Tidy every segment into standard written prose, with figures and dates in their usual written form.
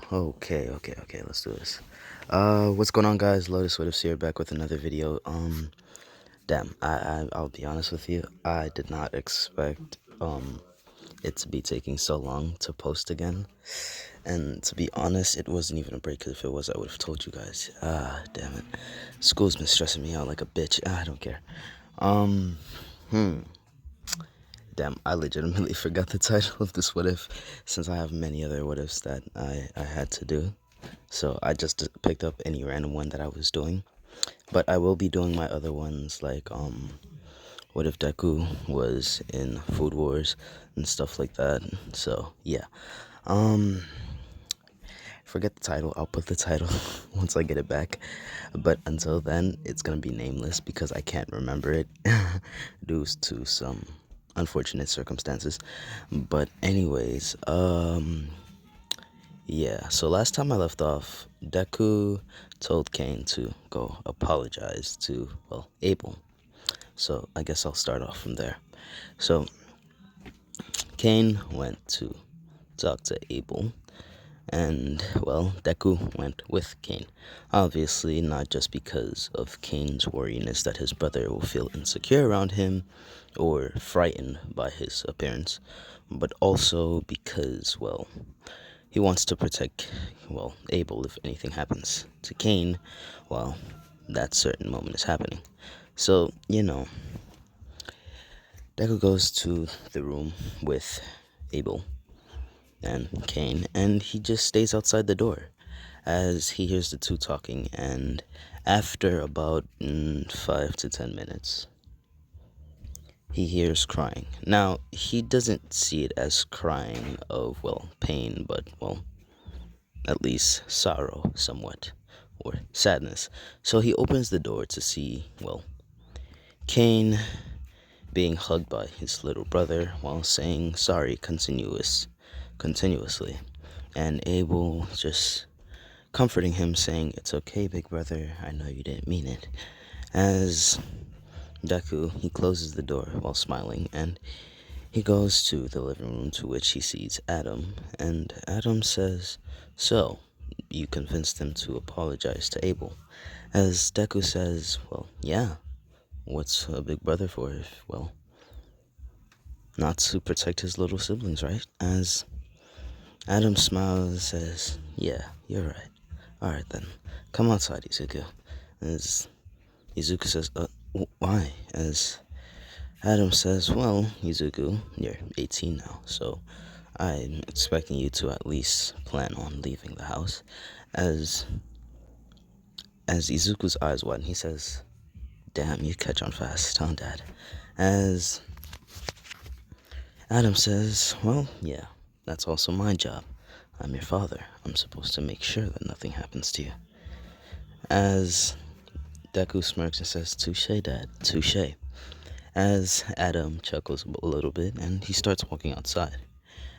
Okay, let's do this. What's going on, guys? Lotus Woodus here, back with another video. Damn, I'll be honest with you, I did not expect, it to be taking so long to post again. And to be honest, it wasn't even a break, because if it was, I would have told you guys. Damn it. School's been stressing me out like a bitch. I don't care. Um, hmm. Damn, I legitimately forgot the title of this what if, since I have many other what ifs that I had to do. So I just picked up any random one that I was doing. But I will be doing my other ones, like, what if Deku was in Food Wars and stuff like that. So, yeah. Um, Forget the title. I'll put the title once I get it back. But until then, it's gonna be nameless because I can't remember it due to some unfortunate circumstances. But anyways, yeah, so last time I left off, Deku told Kane to go apologize to, well, Abel. So I guess I'll start off from there. So Kane went to talk to Abel, and, well, Deku went with Kane. Obviously, not just because of Kane's worriness that his brother will feel insecure around him or frightened by his appearance, but also because, well, he wants to protect, well, Abel if anything happens to Kane while that certain moment is happening. So, Deku goes to the room with Abel and Kane, and he just stays outside the door as he hears the two talking, and after about 5 to 10 minutes, he hears crying. Now, he doesn't see it as crying of, well, pain, but, well, at least sorrow somewhat, or sadness. So he opens the door to see, well, Kane being hugged by his little brother while saying sorry continuously, and Abel just comforting him, saying, "It's okay, big brother, I know you didn't mean it." As Deku, he closes the door while smiling, and he goes to the living room, to which he sees Adam, and Adam says, "So, you convinced him to apologize to Abel." As Deku says, "Well, yeah, what's a big brother for if, well, not to protect his little siblings, right?" As Adam smiles and says, "Yeah, you're right. Alright then, come outside, Izuku." As Izuku says, why?" As Adam says, "Well, Izuku, you're 18 now, so I'm expecting you to at least plan on leaving the house." As Izuku's eyes widen, he says, "Damn, you catch on fast, huh, Dad?" As Adam says, "Well, yeah, that's also my job. I'm your father. I'm supposed to make sure that nothing happens to you." As Deku smirks and says, "Touche, Dad, touche." As Adam chuckles a little bit and he starts walking outside.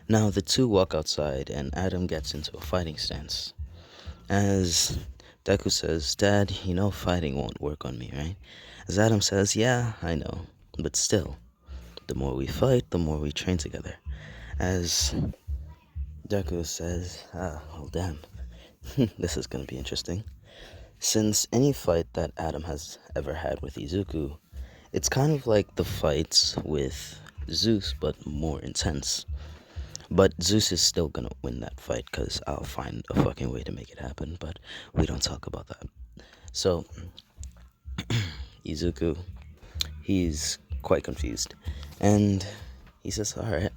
Now the two walk outside and Adam gets into a fighting stance. As Deku says, "Dad, you know fighting won't work on me, right?" As Adam says, "Yeah, I know, but still, the more we fight, the more we train together." As Deku says, well, damn, this is gonna be interesting. Since any fight that Adam has ever had with Izuku, it's kind of like the fights with Zeus, but more intense. But Zeus is still gonna win that fight, because I'll find a fucking way to make it happen, but we don't talk about that. So, Izuku, he's quite confused, and he says, "Alright,"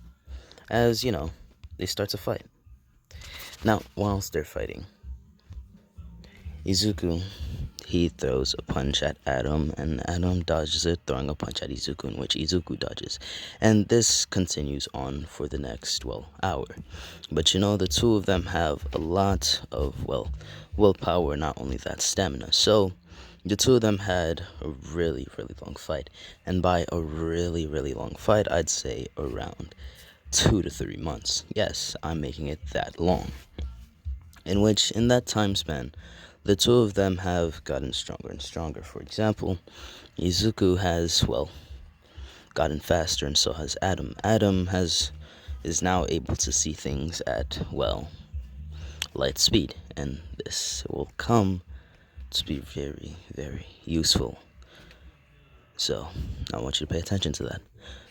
as, they start to fight. Now, whilst they're fighting, Izuku, he throws a punch at Adam, and Adam dodges it, throwing a punch at Izuku, in which Izuku dodges. And this continues on for the next, well, hour. But the two of them have a lot of, well, willpower, not only that, stamina. So, the two of them had a really, really long fight. And by a really, really long fight, I'd say around 2 to 3 months. Yes, I'm making it that long. In which, in that time span, the two of them have gotten stronger and stronger. For example, Izuku has, well, gotten faster, and so has Adam. Adam is now able to see things at, well, light speed, and this will come to be very, very useful. So I want you to pay attention to that.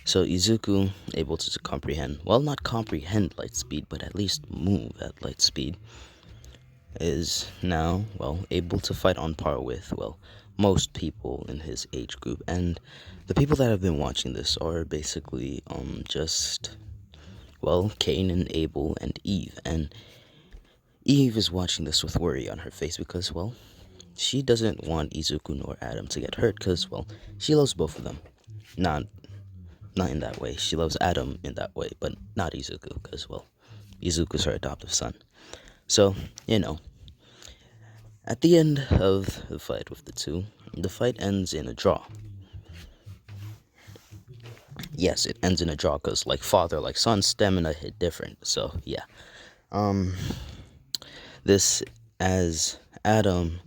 So Izuku, able to comprehend, well, not comprehend light speed, but at least move at light speed, is now, well, able to fight on par with, well, most people in his age group. And the people that have been watching this are basically just, well, Cain and Abel and Eve. And Eve is watching this with worry on her face because, well, she doesn't want Izuku nor Adam to get hurt because, well, she loves both of them. Not in that way. She loves Adam in that way, but not Izuku because, well, Izuku's her adoptive son. So, at the end of the fight with the two, the fight ends in a draw. Yes, it ends in a draw because, like father, like son, stamina hit different. So, yeah. This, as Adam,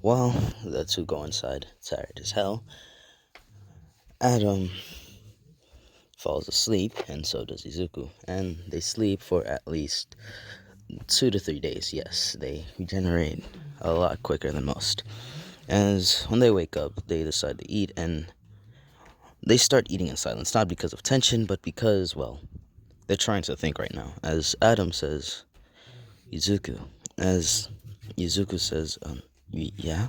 well, the two go inside, tired as hell. Adam falls asleep, and so does Izuku. And they sleep for at least 2 to 3 days. Yes, they regenerate a lot quicker than most. As when they wake up, they decide to eat, and they start eating in silence, not because of tension, but because, well, they're trying to think right now. As Adam says, Izuku. As Izuku says, yeah.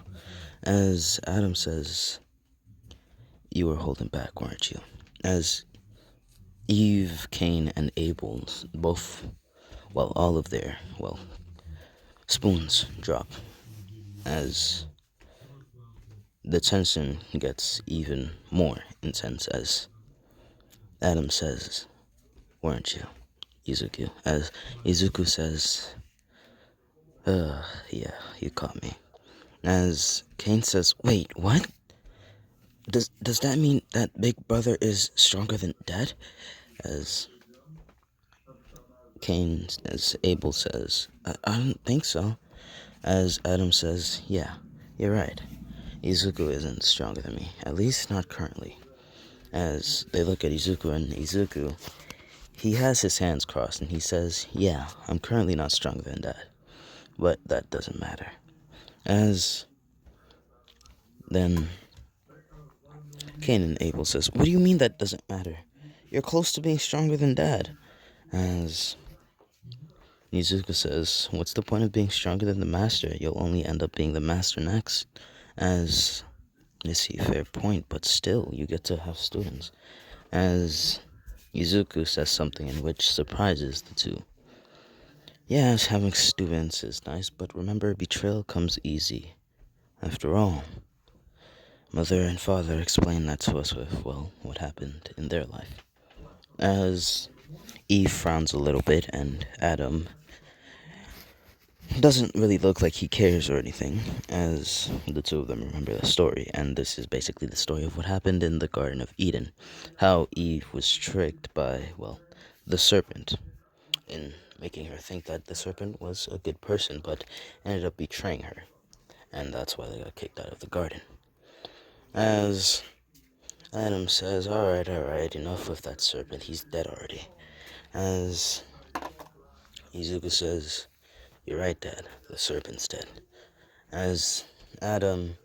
As Adam says, you were holding back, weren't you? As Eve, Cain, and Abel both, well, all of their, well, spoons drop. As the tension gets even more intense, as Adam says, weren't you, Izuku? As Izuku says, yeah, you caught me. As Cain says, wait, what? Does that mean that Big Brother is stronger than Dad? As Cain, as Abel says, I don't think so. As Adam says, yeah, you're right. Izuku isn't stronger than me, at least not currently. As they look at Izuku, and Izuku, he has his hands crossed and he says, yeah, I'm currently not stronger than Dad, but that doesn't matter. As then Cain and Abel says, what do you mean that doesn't matter? You're close to being stronger than Dad. As Izuku says, what's the point of being stronger than the master? You'll only end up being the master next. As, you see, fair point, but still, you get to have students. As Izuku says something in which surprises the two. Yes, having students is nice, but remember, betrayal comes easy. After all, mother and father explained that to us with, well, what happened in their life. As Eve frowns a little bit, and Adam doesn't really look like he cares or anything, as the two of them remember the story. And this is basically the story of what happened in the Garden of Eden. How Eve was tricked by, well, the serpent, in making her think that the serpent was a good person, but ended up betraying her. And that's why they got kicked out of the garden. As Adam says, alright, enough with that serpent, he's dead already. As Izuku says, you're right, Dad, the serpent's dead. As Adam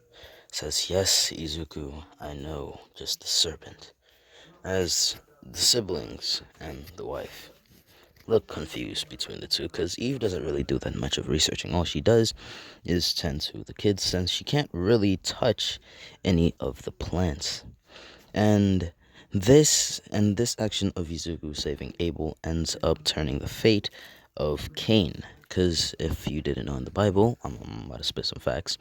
says, yes, Izuku, I know, just the serpent. As the siblings and the wife look confused between the two, because Eve doesn't really do that much of researching. All she does is tend to the kids, since she can't really touch any of the plants. And this action of Izuku saving Abel ends up turning the fate of Cain. Because if you didn't know in the Bible, I'm about to spit some facts.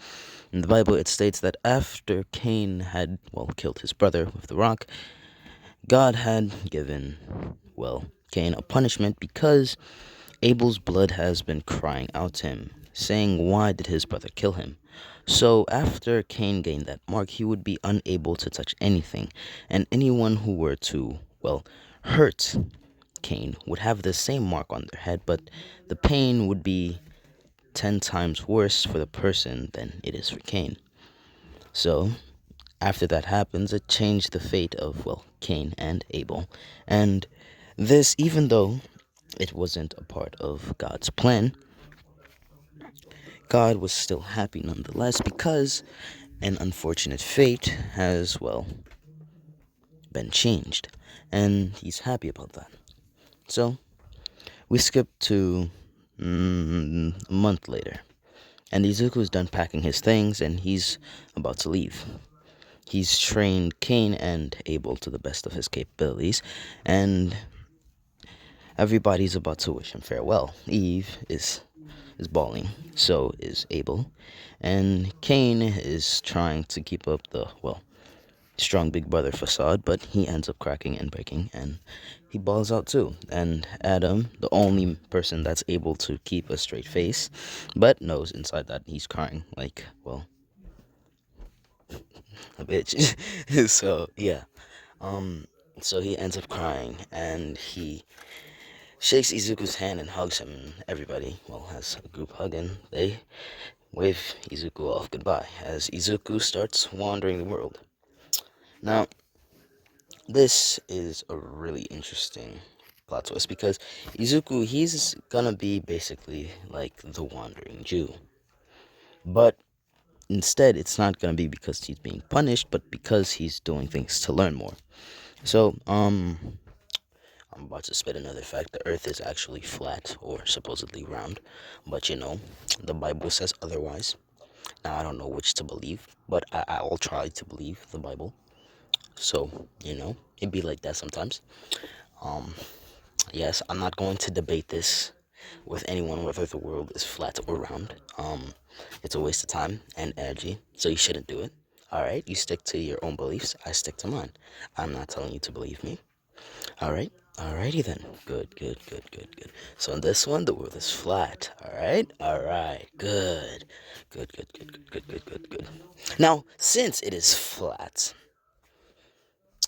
In the Bible, it states that after Cain had, well, killed his brother with the rock, God had given, well, Cain a punishment because Abel's blood has been crying out to him, saying, why did his brother kill him? So after Cain gained that mark, he would be unable to touch anything, and anyone who were to, well, hurt Cain would have the same mark on their head, but the pain would be 10 times worse for the person than it is for Cain. So after that happens, it changed the fate of, well, Cain and Abel. And this, even though it wasn't a part of God's plan, God was still happy nonetheless because an unfortunate fate has, well, been changed. And he's happy about that. So, we skip to a month later. And Izuku's done packing his things and he's about to leave. He's trained Kane and Abel to the best of his capabilities, and everybody's about to wish him farewell. Eve is bawling, so is Abel, and Kane is trying to keep up the, well, strong big brother facade, but he ends up cracking and breaking, and he bawls out too. And Adam, the only person that's able to keep a straight face, but knows inside that he's crying like, well, a bitch. So yeah, so he ends up crying, and he shakes Izuku's hand and hugs him, and everybody, well, has a group hug, and they wave Izuku off goodbye as Izuku starts wandering the world. Now, this is a really interesting plot twist because Izuku, he's gonna be basically like the wandering Jew. But instead, it's not gonna be because he's being punished, but because he's doing things to learn more. So, I'm about to spit another fact. The earth is actually flat or supposedly round, but the Bible says otherwise. Now, I don't know which to believe, but I'll try to believe the Bible. So, it'd be like that sometimes. Yes, I'm not going to debate this with anyone whether the world is flat or round. It's a waste of time and energy, so you shouldn't do it. Alright, you stick to your own beliefs, I stick to mine. I'm not telling you to believe me. Alright? Alrighty then. Good, good, good, good, good. So in this one, the world is flat. Alright? Alright. Good. Good, good, good, good, good, good, good, good. Now, since it is flat,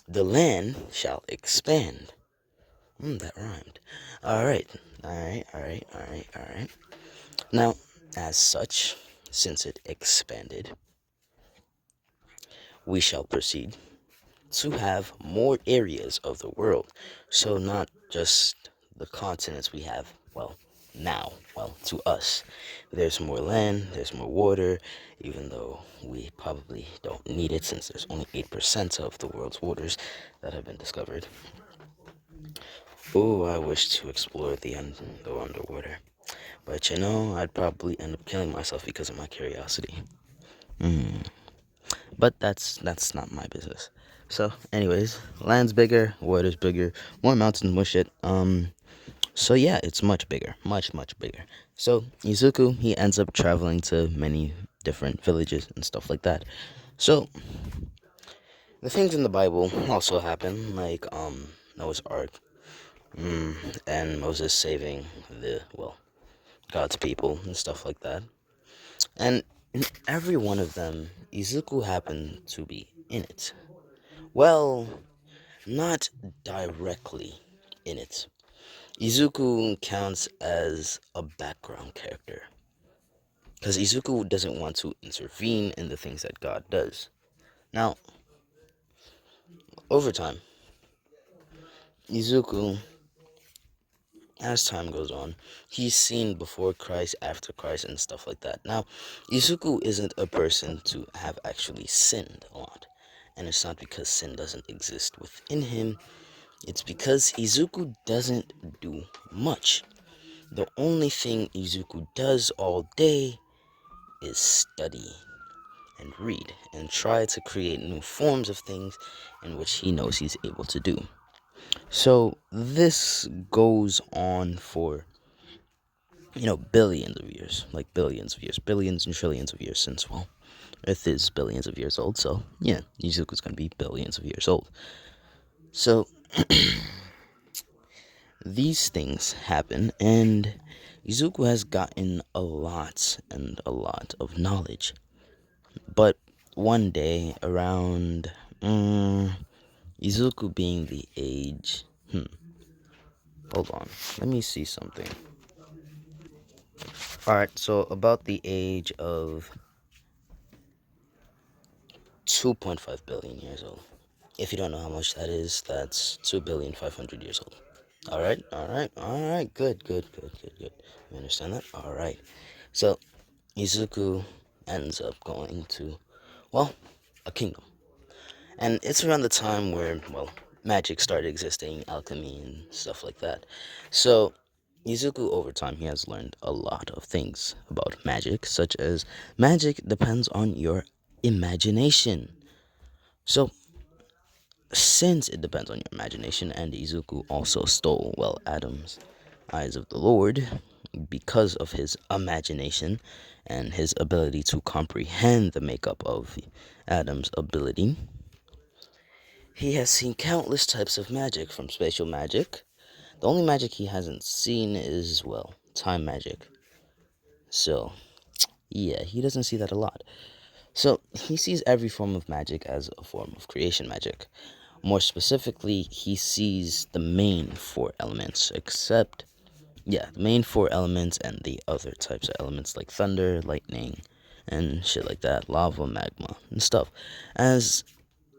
the land shall expand. That rhymed. Alright. Alright, alright, alright, alright. Now, as such, since it expanded, we shall proceed to have more areas of the world. So not just the continents we have, well, now, well, to us. There's more land, there's more water, even though we probably don't need it since there's only 8% of the world's waters that have been discovered. Oh, I wish to explore the underwater. But I'd probably end up killing myself because of my curiosity. But that's not my business. So, anyways, land's bigger, water's bigger, more mountains, more shit. So yeah, it's much bigger, much much bigger. So Izuku, he ends up traveling to many different villages and stuff like that. So the things in the Bible also happen, like Noah's Ark, and Moses saving the, well, God's people and stuff like that. And in every one of them, Izuku happened to be in it. Well, not directly in it. Izuku counts as a background character. Because Izuku doesn't want to intervene in the things that God does. Now, over time, Izuku, as time goes on, he's seen before Christ, after Christ, and stuff like that. Now, Izuku isn't a person to have actually sinned a lot. And it's not because sin doesn't exist within him, it's because Izuku doesn't do much. The only thing Izuku does all day is study and read and try to create new forms of things in which he knows he's able to do. So this goes on for billions of years, like billions of years, billions and trillions of years since, well, Earth is billions of years old, so yeah, Izuku's gonna be billions of years old. So these things happen, and Izuku has gotten a lot and a lot of knowledge. But one day, around Izuku being the age, hold on, let me see something. Alright, so about the age of 2.5 billion years old. If you don't know how much that is, that's 2,500,000,000 years old. Alright, good, good, good, good, good. You understand that? Alright. So, Izuku ends up going to, well, a kingdom. And it's around the time where, well, magic started existing, alchemy and stuff like that. So, Izuku, over time, he has learned a lot of things about magic, such as magic depends on your imagination. So, since it depends on your imagination, and Izuku also stole, well, Adam's eyes of the Lord because of his imagination and his ability to comprehend the makeup of Adam's ability, he has seen countless types of magic, from spatial magic. The only magic he hasn't seen is, well, time magic. So, yeah, he doesn't see that a lot. So, he sees every form of magic as a form of creation magic. More specifically, he sees the main four elements, except, yeah, the main four elements and the other types of elements like thunder, lightning, and shit like that, lava, magma, and stuff, as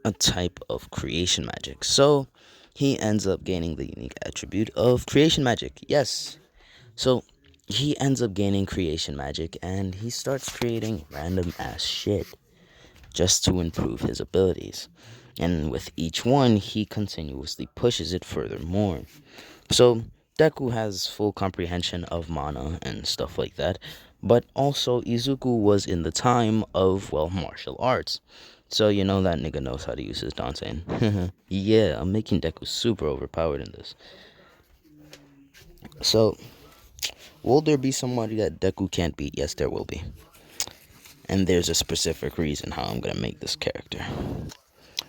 a type of creation magic. So, he ends up gaining the unique attribute of creation magic. Yes. So, he ends up gaining creation magic and he starts creating random ass shit just to improve his abilities. And with each one, he continuously pushes it furthermore. So, Deku has full comprehension of mana and stuff like that, but also Izuku was in the time of, well, martial arts. So, you know that nigga knows how to use his dancing. Yeah, I'm making Deku super overpowered in this. So, will there be somebody that Deku can't beat? Yes, there will be. And there's a specific reason how I'm gonna make this character.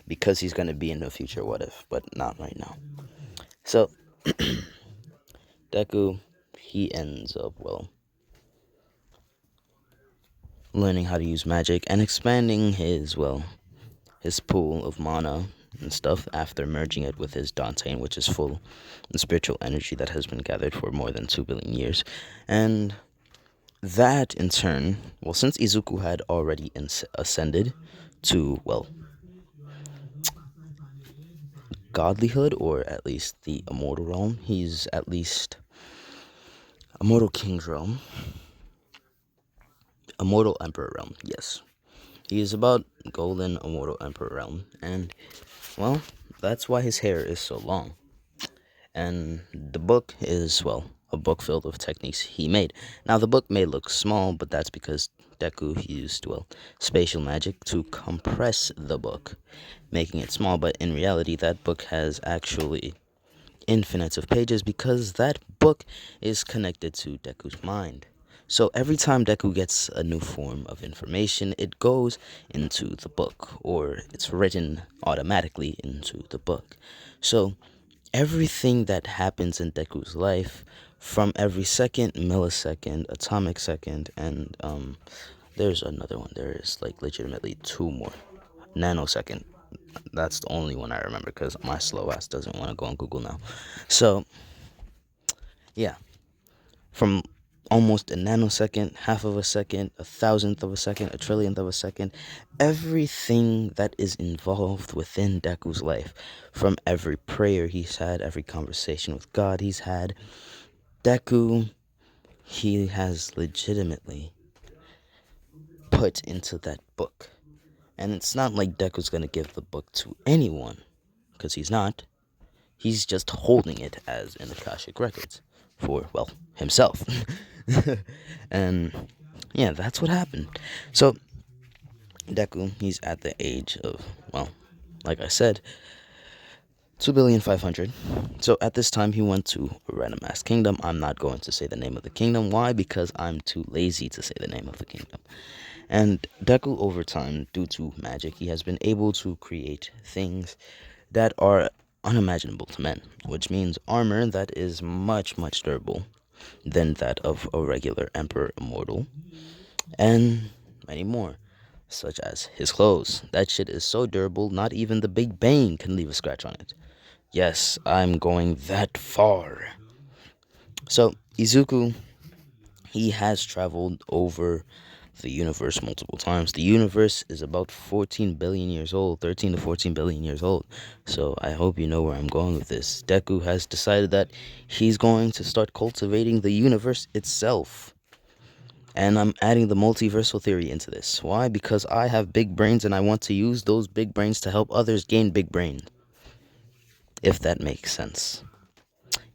Because he's gonna be in the future what if, but not right now. So, Deku, he ends up, well, learning how to use magic and expanding his, well, his pool of mana and stuff after merging it with his Dante, which is full of spiritual energy that has been gathered for more than 2 billion years. And that in turn, well, since Izuku had already ascended to, well, godlyhood, or at least the immortal realm, he's at least immortal king's realm, immortal emperor realm, yes. He is about golden immortal emperor realm, and, well, that's why his hair is so long. And the book is, well, a book filled with techniques he made. Now, the book may look small, but that's because Deku used, well, spatial magic to compress the book, making it small. But in reality, that book has actually infinites of pages because that book is connected to Deku's mind. So every time Deku gets a new form of information, it goes into the book, or it's written automatically into the book. So everything that happens in Deku's life, from every second, millisecond, atomic second, and there's another one. There is like legitimately two more. Nanosecond. That's the only one I remember because my slow ass doesn't want to go on Google now. So, yeah. From almost a nanosecond, half of a second, a thousandth of a second, a trillionth of a second, everything that is involved within Deku's life, from every prayer he's had, every conversation with God he's had, Deku, he has legitimately put into that book. And it's not like Deku's gonna give the book to anyone, because he's not. He's just holding it as in Akashic Records for, well, himself. And yeah, that's what happened. So, Deku, he's at the age of, well, like I said, 2,500,000,000. So at this time, he went to a random ass kingdom. I'm not going to say the name of the kingdom. Why? Because I'm too lazy to say the name of the kingdom. And Deku, over time, due to magic, he has been able to create things that are unimaginable to men, which means armor that is much, much durable than that of a regular Emperor Immortal, and many more, such as his clothes. That shit is so durable, not even the Big Bang can leave a scratch on it. Yes, I'm going that far. So, Izuku, he has traveled over the universe multiple times. The universe is about 14 billion years old, 13 to 14 billion years old. So I hope you know where I'm going with this. Deku has decided that he's going to start cultivating the universe itself. And I'm adding the multiversal theory into this. Why? Because I have big brains and I want to use those big brains to help others gain big brains. If that makes sense.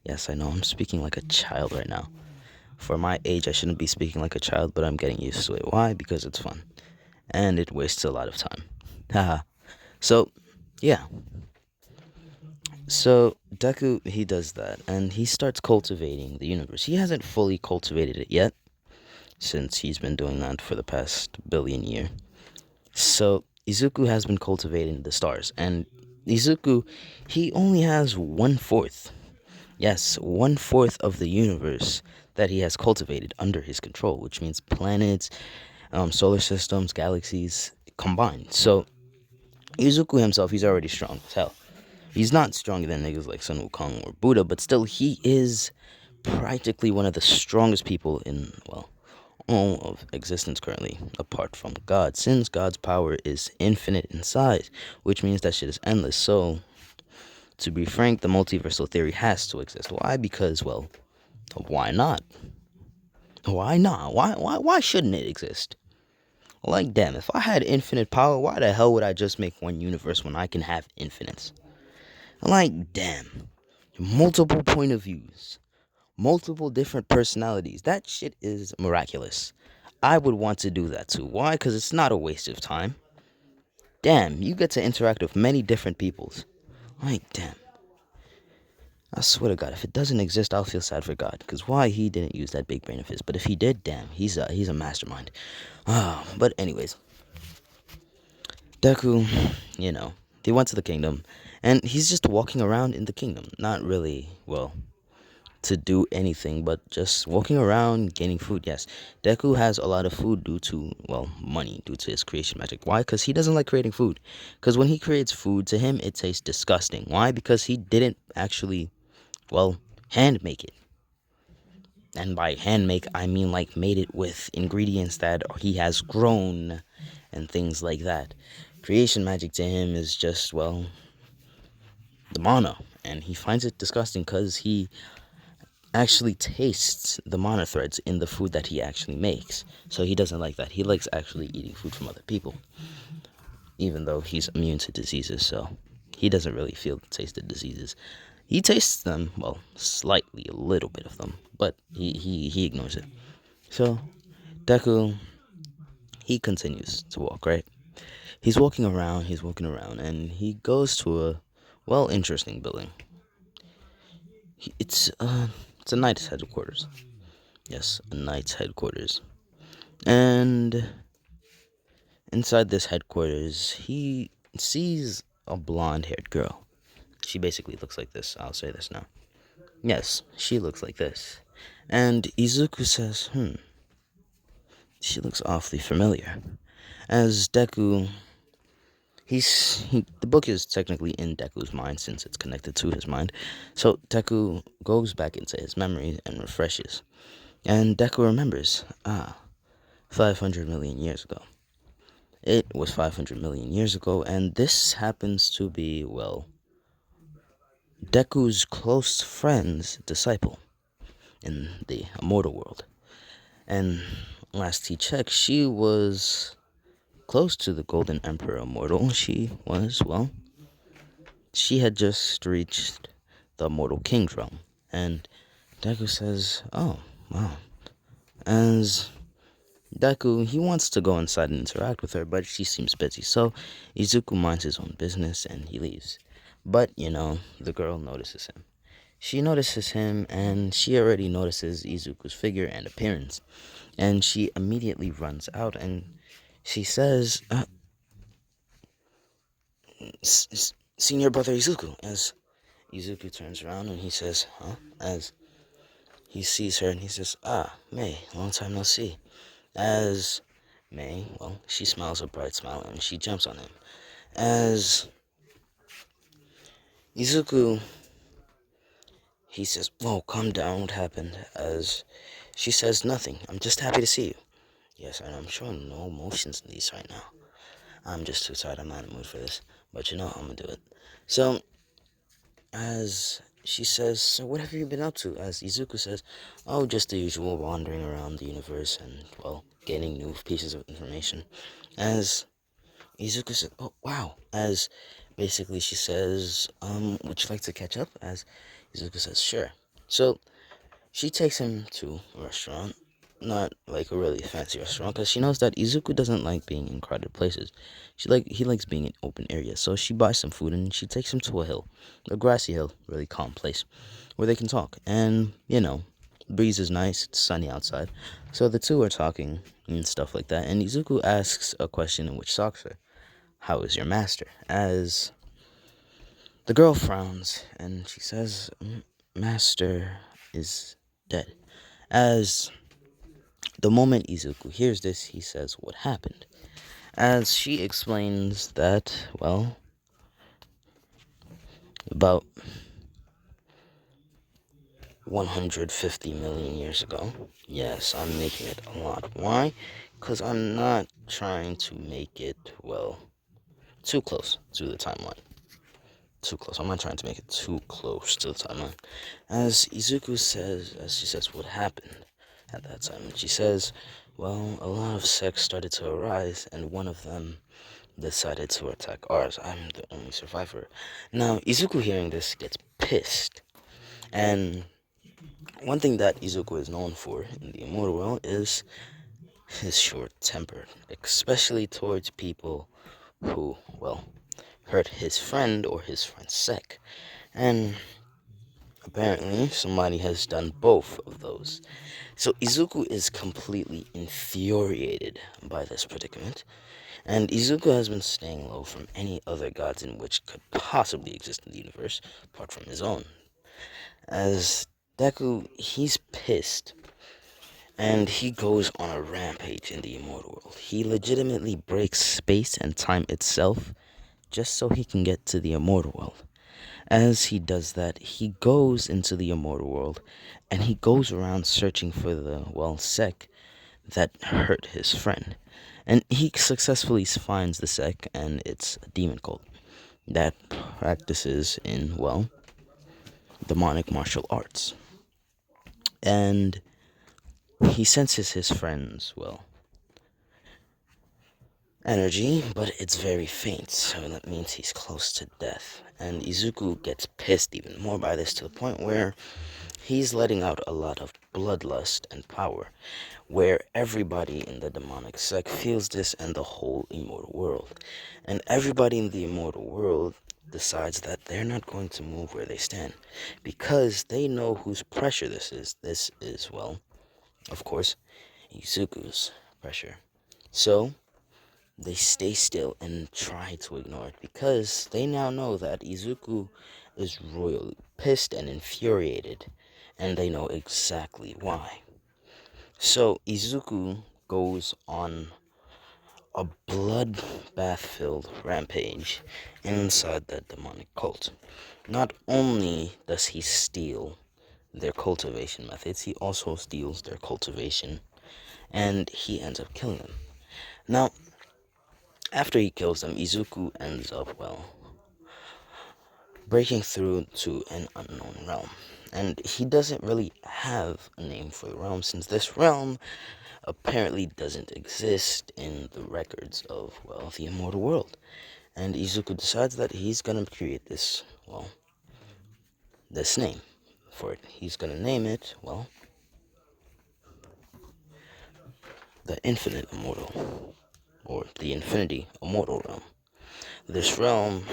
Yes, I know I'm speaking like a child right now. For my age, I shouldn't be speaking like a child, but I'm getting used to it. Why? Because it's fun. And it wastes a lot of time. Haha. So, yeah. So, Deku, he does that, and he starts cultivating the universe. He hasn't fully cultivated it yet, since he's been doing that for the past billion year. So, Izuku has been cultivating the stars, and Izuku, he only has 1/4. Yes, 1/4 of the universe that he has cultivated under his control, which means planets, solar systems, galaxies combined. So, Izuku himself, he's already strong as hell. He's not stronger than niggas like Sun Wukong or Buddha, but still, he is practically one of the strongest people in, well, all of existence currently, apart from God, since God's power is infinite in size, which means that shit is endless. So, to be frank, the multiversal theory has to exist. Why? Because, well, why not? Why not? Why shouldn't it exist? Like, damn, if I had infinite power, why the hell would I just make one universe when I can have infinites? Like, damn, multiple point of views, multiple different personalities. That shit is miraculous. I would want to do that too. Why? Because it's not a waste of time. Damn, you get to interact with many different peoples. Like, damn. I swear to God, if it doesn't exist, I'll feel sad for God. Because why he didn't use that big brain of his. But if he did, damn, he's a mastermind. But anyways, Deku, they went to the kingdom. And he's just walking around in the kingdom. Not really, well, to do anything, but just walking around, gaining food. Yes, Deku has a lot of food due to, well, money, due to his creation magic. Why? Because he doesn't like creating food. Because when he creates food, to him, it tastes disgusting. Why? Because he didn't actually, well, hand make it. And by hand make, I mean like made it with ingredients that he has grown and things like that. Creation magic to him is just, well, the mana. And he finds it disgusting because he actually tastes the mana threads in the food that he actually makes. So he doesn't like that. He likes actually eating food from other people, even though he's immune to diseases, so he doesn't really feel the taste of diseases. He tastes them, well, slightly, a little bit of them, but he ignores it. So Deku, he continues to walk, right? He's walking around, and he goes to a, well, interesting building. It's a knight's headquarters. Yes, a knight's headquarters. And inside this headquarters, he sees a blonde-haired girl. She basically looks like this. I'll say this now. Yes, she looks like this. And Izuku says, she looks awfully familiar. As Deku, the book is technically in Deku's mind since it's connected to his mind. So Deku goes back into his memory and refreshes. And Deku remembers, 500 million years ago. It was 500 million years ago, and this happens to be, well, Deku's close friend's disciple in the immortal world. And last he checked, she was close to the Golden Emperor Immortal. She was, well, she had just reached the Immortal King's realm. And Deku says, oh, wow. As Deku, he wants to go inside and interact with her, but she seems busy. So Izuku minds his own business and he leaves. But, the girl notices him. She notices him and she already notices Izuku's figure and appearance. And she immediately runs out and she says, Senior Brother Izuku. As Izuku turns around and he says, huh? As he sees her and he says, May, long time no see. As May, well, she smiles a bright smile and she jumps on him. As Izuku, he says, whoa, calm down, what happened? As she says, nothing, I'm just happy to see you. Yes, I know, I'm showing no emotions in these right now. I'm just too tired, I'm not in the mood for this. But I'm gonna do it. So, as she says, "So what have you been up to?" As Izuku says, "Oh, just the usual, wandering around the universe and, well, gaining new pieces of information." As Izuku says, "Oh, wow." As basically she says, "Would you like to catch up?" As Izuku says, "Sure." So she takes him to a restaurant, not like a really fancy restaurant, because she knows that Izuku doesn't like being in crowded places. He likes being in open areas. So she buys some food and she takes him to a hill, a grassy hill, really calm place, where they can talk. And the breeze is nice. It's sunny outside, so the two are talking and stuff like that. And Izuku asks a question in which shocks her: "How is your master?" As the girl frowns and she says, "Master is dead." As the moment Izuku hears this, he says, "What happened?" As she explains that, well, about 150 million years ago. Yes, I'm making it a lot. Why? Because I'm not trying to make it, well, too close to the timeline. Too close. I'm not trying to make it too close to the timeline. As Izuku says, as she says, "What happened at that time?" She says, "Well, a lot of sects started to arise, and one of them decided to attack ours. I'm the only survivor." Now, Izuku hearing this gets pissed. And one thing that Izuku is known for in the immortal world is his short temper, especially towards people who, well, hurt his friend or his friend's sect. And apparently, somebody has done both of those. So Izuku is completely infuriated by this predicament, and Izuku has been staying low from any other gods in which could possibly exist in the universe, apart from his own. As Deku, he's pissed, and he goes on a rampage in the immortal world. He legitimately breaks space and time itself just so he can get to the immortal world. As he does that, he goes into the immortal world, and he goes around searching for the, well, sect that hurt his friend. And he successfully finds the sect, and it's a demon cult that practices in, well, demonic martial arts. And he senses his friend's, well, energy, but it's very faint, so that means he's close to death. And Izuku gets pissed even more by this, to the point where he's letting out a lot of bloodlust and power, where everybody in the demonic sect feels this, and the whole immortal world. And everybody in the immortal world decides that they're not going to move where they stand, because they know whose pressure this is. This is, well, of course, Izuku's pressure. So they stay still and try to ignore it, because they now know that Izuku is royally pissed and infuriated, and they know exactly why. So Izuku goes on a bloodbath-filled rampage inside the demonic cult. Not only does he steal their cultivation methods, he also steals their cultivation, and he ends up killing them. Now, after he kills them, Izuku ends up, well, breaking through to an unknown realm. And he doesn't really have a name for the realm, since this realm apparently doesn't exist in the records of, well, the immortal world. And Izuku decides that he's gonna create this, well, this name for it. He's gonna name it, well, the Infinite Immortal, or the Infinity Immortal Realm. This realm,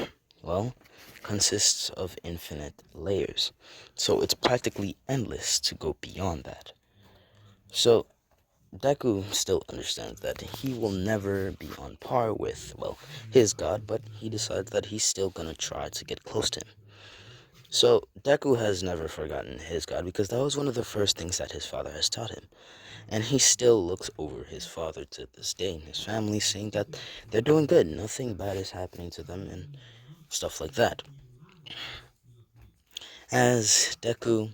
well, consists of infinite layers, so it's practically endless to go beyond that. So Deku still understands that he will never be on par with, well, his god, but he decides that he's still gonna try to get close to him. So Deku has never forgotten his god, because that was one of the first things that his father has taught him. And he still looks over his father to this day and his family, saying that they're doing good, nothing bad is happening to them, and stuff like that. As Deku,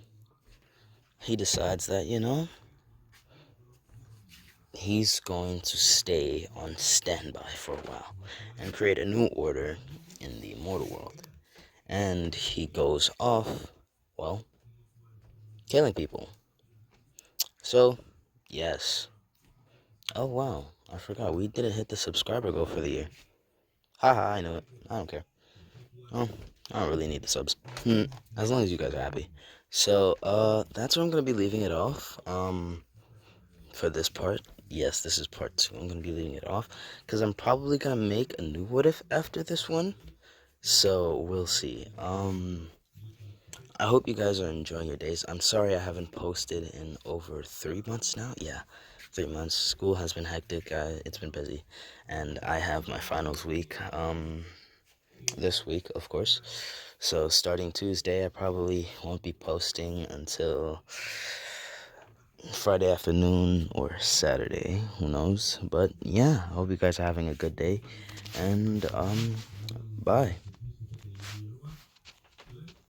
he decides that, he's going to stay on standby for a while and create a new order in the immortal world. And he goes off, Well, killing people. So, yes. Oh, wow. I forgot. We didn't hit the subscriber goal for the year. Haha, I know it. I don't care. Oh, I don't really need the subs. As long as you guys are happy. So, that's where I'm gonna be leaving it off. For this part. Yes, this is part 2. I'm gonna be leaving it off because I'm probably gonna make a new what if after this one. So we'll see. I hope you guys are enjoying your days. I'm sorry I haven't posted in over 3 months now. Yeah, 3 months. School has been hectic. It's been busy, and I have my finals week. This week, of course. So starting Tuesday, I probably won't be posting until Friday afternoon or Saturday. Who knows? But yeah, I hope you guys are having a good day, and bye.